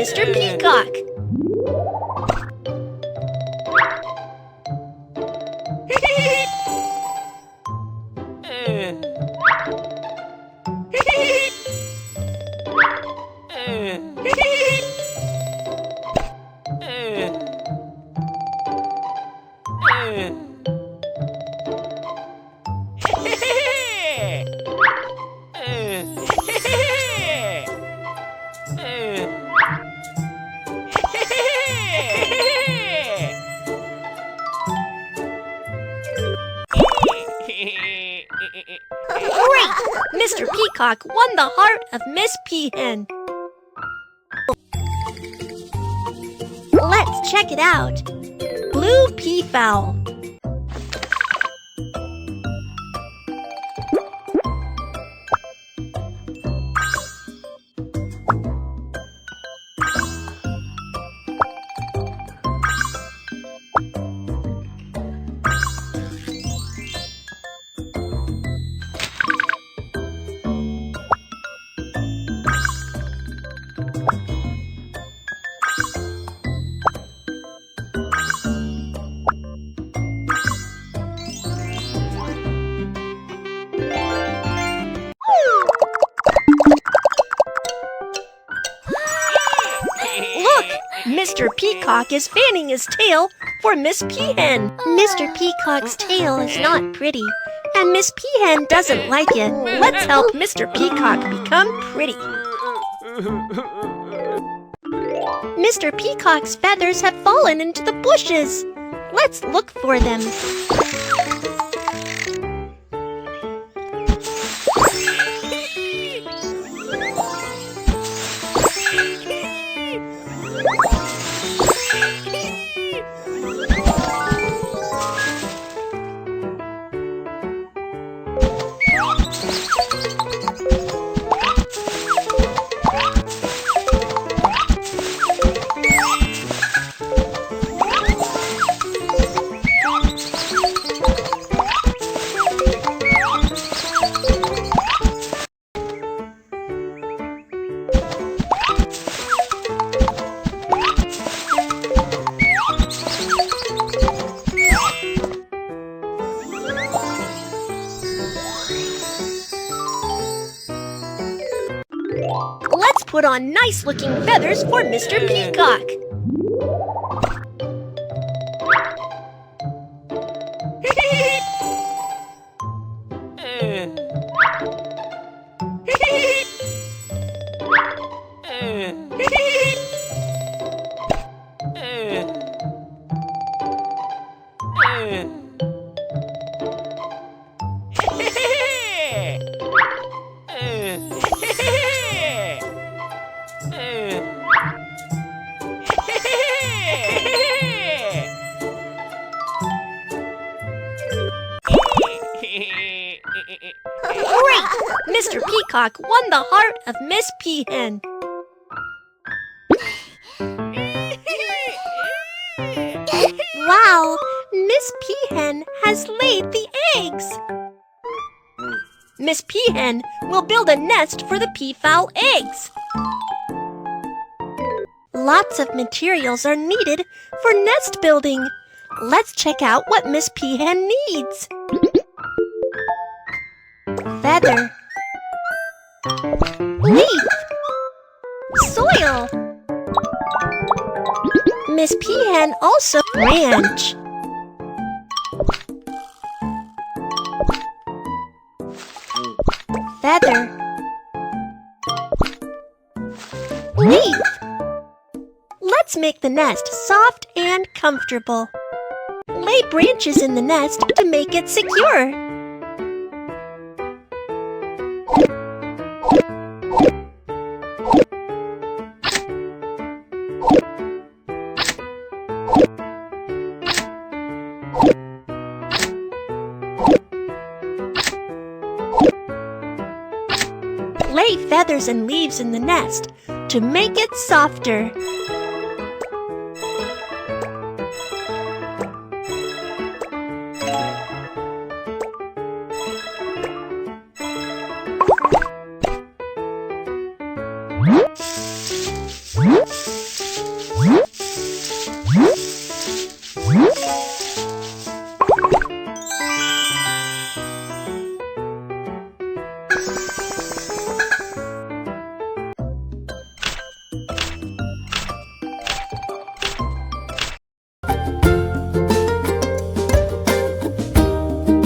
Mr. Peacock. Great! Mr. Peacock won the heart of Miss Peahen. Let's check it out. Blue peafowl. Mr. Peacock is fanning his tail for Miss Peahen. Mr. Peacock's tail is not pretty, and Miss Peahen doesn't like it. Let's help Mr. Peacock become pretty. Mr. Peacock's feathers have fallen into the bushes. Let's look for them. Let's put on nice-looking feathers for Mr. Peacock. Great! Mr. Peacock won the heart of Miss Peahen. Wow! Miss Peahen has laid the eggs. Miss Peahen will build a nest for the peafowl eggs. Lots of materials are needed for nest building. Let's check out what Miss Peahen needs. Feather, leaf, soil. Miss Peahen also branch. Feather, leaf. Let's make the nest soft and comfortable. Lay branches in the nest to make it secure. Lay feathers and leaves in the nest to make it softer.